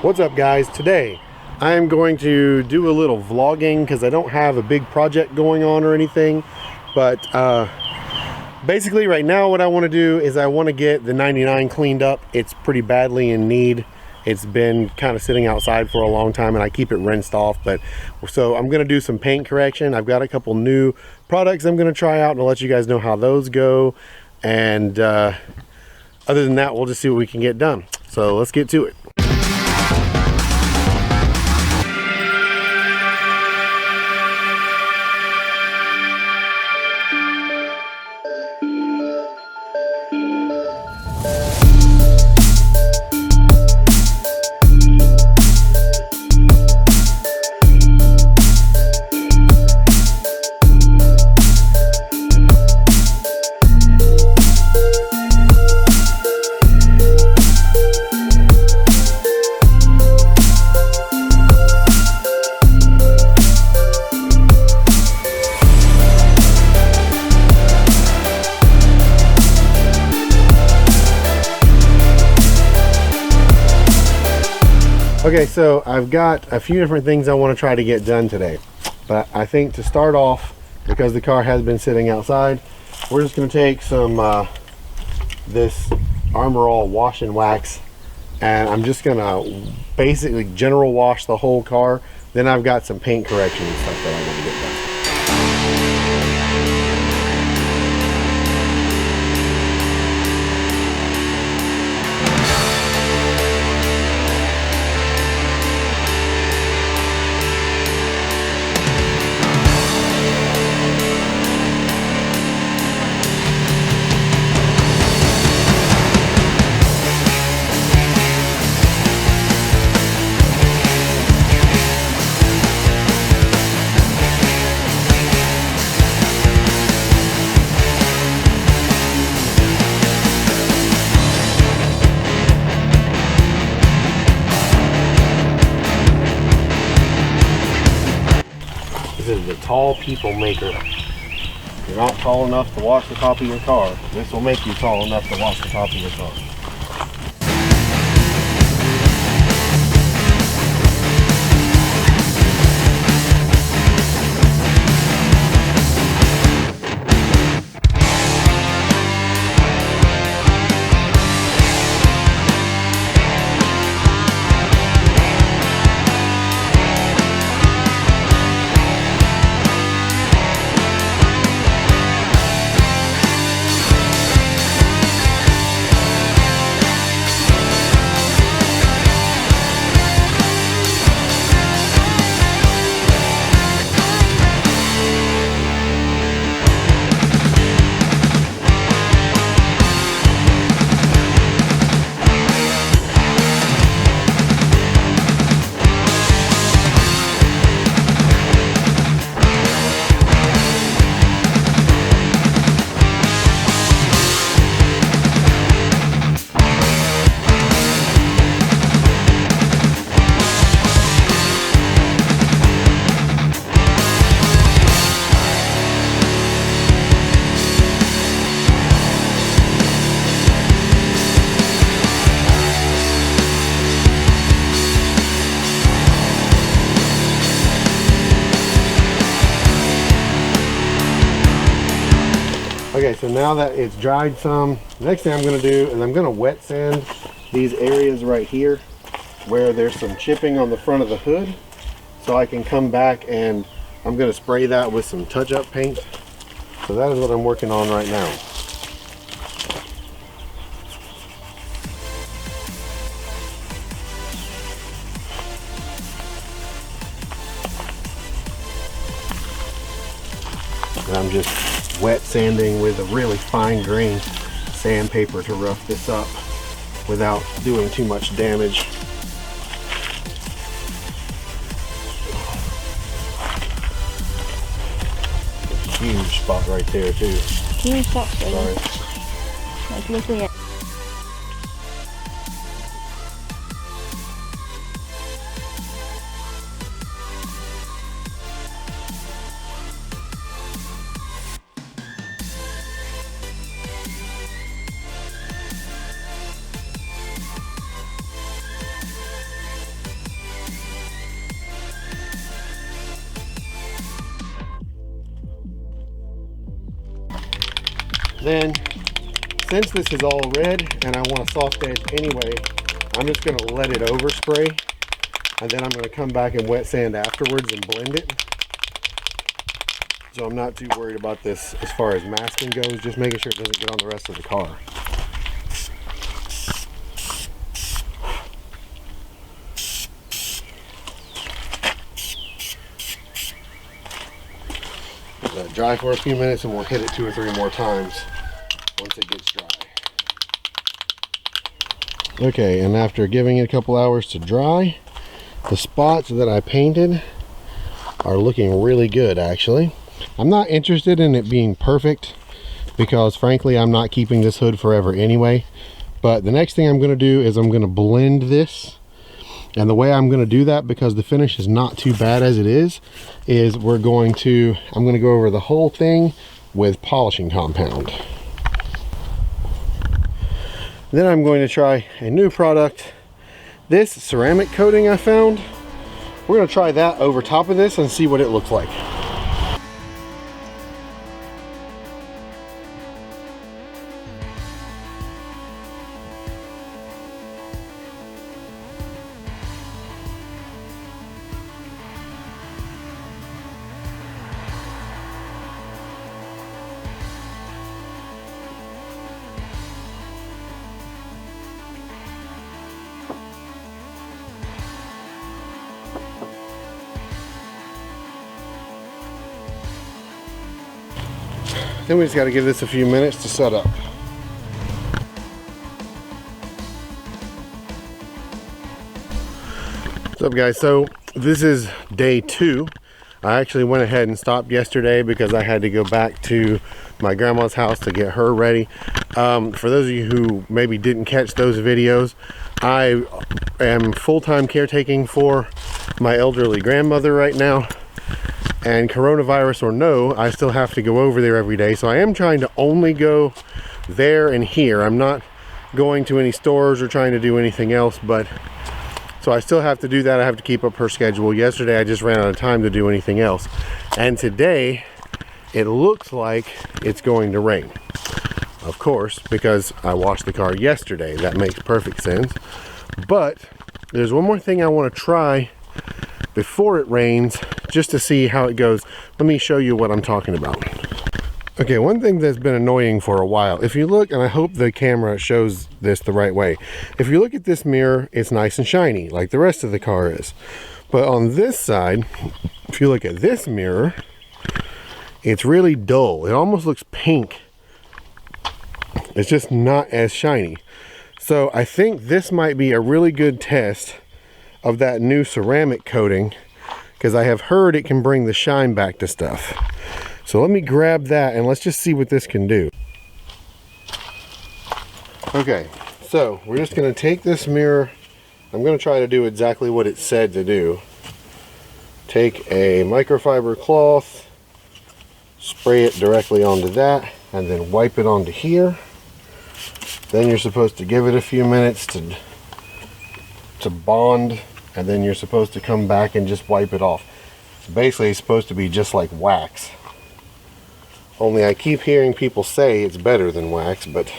What's up guys? Today I am going to do a little vlogging because I don't have a big project going on or anything, but basically right now what I want to do is I want to get the 99 cleaned up. It's pretty badly in need. It's been kind of sitting outside for a long time and I keep it rinsed off, but so I'm going to do some paint correction. I've got a couple new products I'm going to try out and I'll let you guys know how those go, and other than that we'll just see what we can get done. So let's get to it. Okay, so I've got a few different things I want to try to get done today, but I think to start off, because the car has been sitting outside, we're just going to take some this Armor All wash and wax, and I'm just going to basically general wash the whole car. Then I've got some paint correction and stuff that I want to get done. This is the tall people maker. If you're not tall enough to wash the top of your car, this will make you tall enough to wash the top of your car. Okay, so now that it's dried some, the next thing I'm going to do is I'm going to wet sand these areas right here where there's some chipping on the front of the hood, so I can come back and I'm going to spray that with some touch-up paint. So that is what I'm working on right now. And I'm just wet sanding with a really fine grain sandpaper to rough this up without doing too much damage. Huge spot right there too. Huge spot. Sorry. Like looking at. Then, since this is all red and I want a soft edge anyway, I'm just going to let it overspray, and then I'm going to come back and wet sand afterwards and blend it. So I'm not too worried about this as far as masking goes, just making sure it doesn't get on the rest of the car. Let it dry for a few minutes and we'll hit it 2 or 3 more times once it gets dry. Okay, and after giving it a couple hours to dry, the spots that I painted are looking really good actually. I'm not interested in it being perfect because frankly I'm not keeping this hood forever anyway, but the next thing I'm going to do is I'm going to blend this, and the way I'm going to do that, because the finish is not too bad as it is I'm going to go over the whole thing with polishing compound. Then I'm going to try a new product, this ceramic coating I found. We're going to try that over top of this and see what it looks like. Then we just got to give this a few minutes to set up. What's up guys? So this is day 2. I actually went ahead and stopped yesterday because I had to go back to my grandma's house to get her ready. For those of you who maybe didn't catch those videos, I am full-time caretaking for my elderly grandmother right now. And coronavirus or no, I still have to go over there every day. So I am trying to only go there and here. I'm not going to any stores or trying to do anything else, but so I still have to do that. I have to keep up her schedule. Yesterday I just ran out of time to do anything else. And today it looks like it's going to rain. Of course, because I washed the car yesterday. That makes perfect sense. But there's one more thing I want to try before it rains, just to see how it goes. Let me show you what I'm talking about. Okay, one thing that's been annoying for a while, if you look, and I hope the camera shows this the right way, if you look at this mirror, it's nice and shiny like the rest of the car is. But on this side, if you look at this mirror, it's really dull. It almost looks pink. It's just not as shiny. So I think this might be a really good test of that new ceramic coating, because I have heard it can bring the shine back to stuff. So let me grab that and let's just see what this can do. Okay, so we're just going to take this mirror. I'm going to try to do exactly what it said to do. Take a microfiber cloth, spray it directly onto that, and then wipe it onto here. Then you're supposed to give it a few minutes to bond, and then you're supposed to come back and just wipe it off. So basically it's supposed to be just like wax. Only I keep hearing people say it's better than wax, but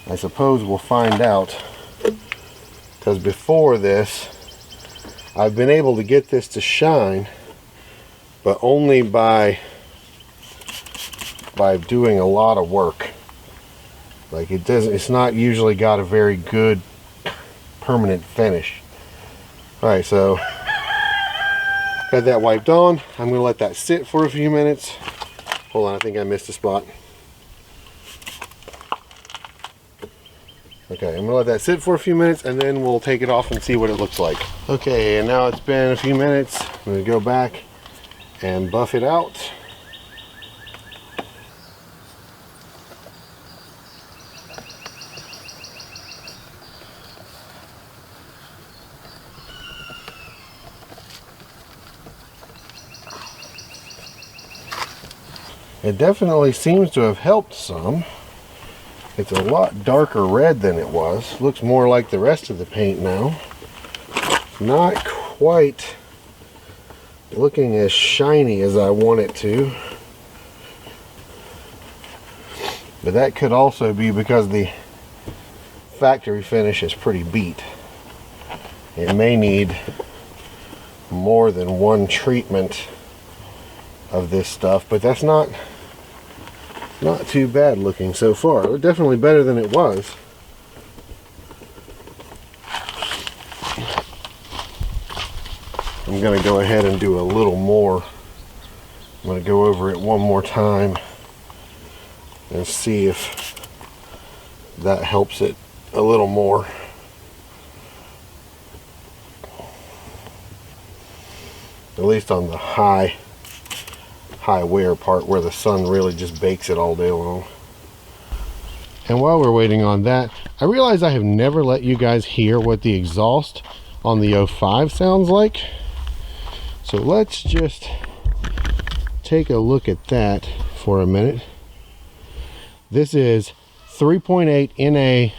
I suppose we'll find out. Because before this, I've been able to get this to shine, but only by doing a lot of work. Like it's not usually got a very good permanent finish. Alright, so got that wiped on. I'm going to let that sit for a few minutes. Hold on, I think I missed a spot. Okay, I'm going to let that sit for a few minutes and then we'll take it off and see what it looks like. Okay, and now it's been a few minutes. I'm going to go back and buff it out. It definitely seems to have helped some. It's a lot darker red than it was. Looks more like the rest of the paint now. Not quite looking as shiny as I want it to. But that could also be because the factory finish is pretty beat. It may need more than one treatment of this stuff, but that's not too bad looking so far. Definitely better than it was. I'm gonna go ahead and do a little more. I'm gonna go over it one more time and see if that helps it a little more. At least on the high wear part where the sun really just bakes it all day long. And while we're waiting on that, I realize I have never let you guys hear what the exhaust on the 05 sounds like. So let's just take a look at that for a minute. This is 3.8 NA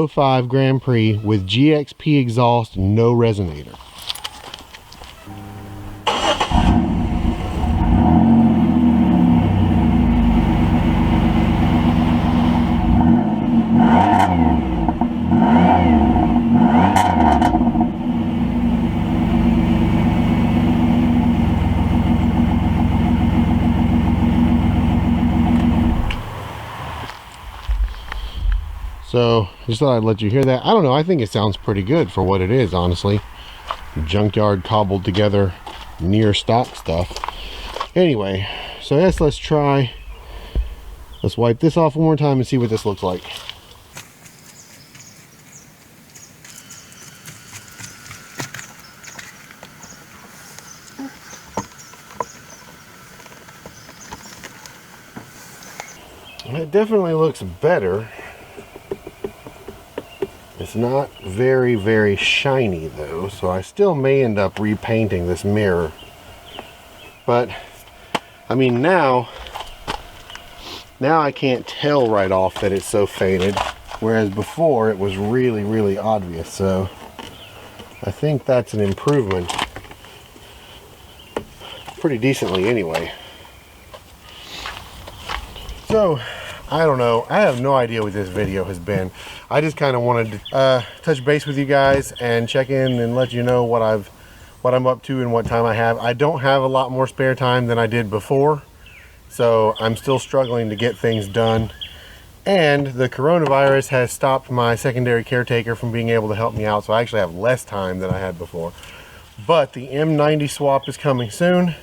05 Grand Prix with GXP exhaust, no resonator. So just thought I'd let you hear that. I don't know, I think it sounds pretty good for what it is, honestly. Junkyard cobbled together near stock stuff. Anyway, so yes, let's wipe this off one more time and see what this looks like. It definitely looks better. It's not very, very shiny though, so I still may end up repainting this mirror. But, I mean, now I can't tell right off that it's so faded, whereas before it was really, really obvious. So, I think that's an improvement. Pretty decently anyway. So, I don't know. I have no idea what this video has been. I just kind of wanted to touch base with you guys and check in and let you know what I'm up to and what time I have. I don't have a lot more spare time than I did before, so I'm still struggling to get things done. And the coronavirus has stopped my secondary caretaker from being able to help me out, so I actually have less time than I had before. But the M90 swap is coming soon.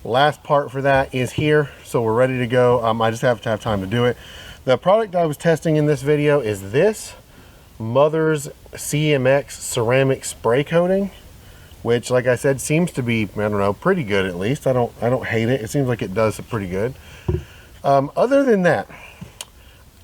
Last part for that is here, so we're ready to go. I just have to have time to do it. The product I was testing in this video is this Mother's CMX ceramic spray coating, which, like I said, seems to be, I don't know, pretty good at least. I don't hate it. It seems like it does pretty good. Other than that,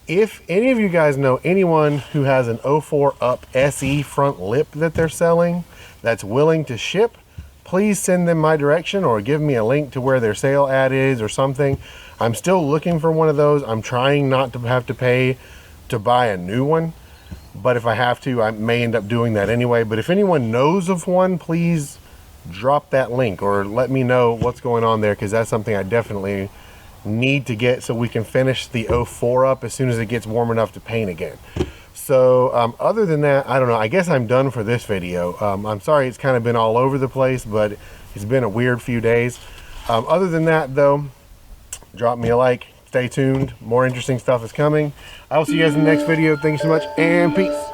if any of you guys know anyone who has an 04 Up SE front lip that they're selling that's willing to ship, please send them my direction or give me a link to where their sale ad is or something. I'm still looking for one of those. I'm trying not to have to pay to buy a new one, but if I have to, I may end up doing that anyway. But if anyone knows of one, please drop that link or let me know what's going on there, because that's something I definitely need to get so we can finish the 04 Up as soon as it gets warm enough to paint again. So other than that, I don't know, I guess I'm done for this video. I'm sorry it's kind of been all over the place, but it's been a weird few days. Other than that though, drop me a like, stay tuned, more interesting stuff is coming. I will see you guys in the next video. Thank you so much, and peace.